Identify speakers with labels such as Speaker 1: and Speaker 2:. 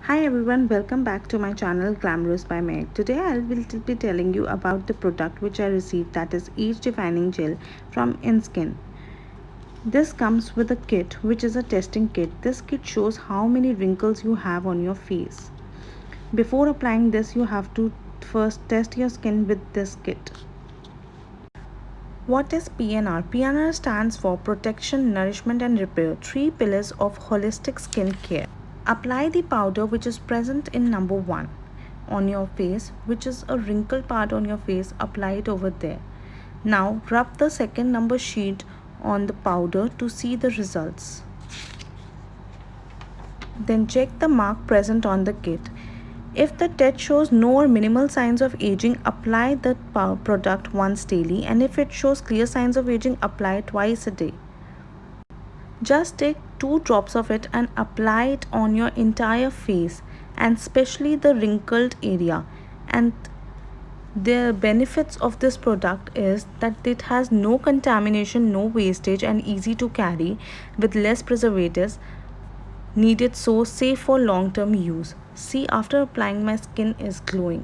Speaker 1: Hi everyone, welcome back to my channel Glamorous by Meg. Today I will be telling you about the product which I received, that is age defining gel from InSkin. This comes with a kit which is a testing kit. This kit shows how many wrinkles you have on your face. Before applying this, you have to first test your skin with this kit. What is PNR? PNR stands for Protection, Nourishment and Repair, three pillars of holistic skin care. Apply the powder which is present in number 1 on your face, which is a wrinkle part on your face. Apply it over there. Now rub the second number sheet on the powder to see the results. Then check the mark present on the kit. If the test shows no or minimal signs of aging, apply the product once daily, and if it shows clear signs of aging, apply it twice a day. Just take 2 drops of it and apply it on your entire face, and especially the wrinkled area. And the benefits of this product is that it has no contamination, no wastage, and easy to carry with less preservatives needed, so safe for long-term use. See, after applying, my skin is glowing.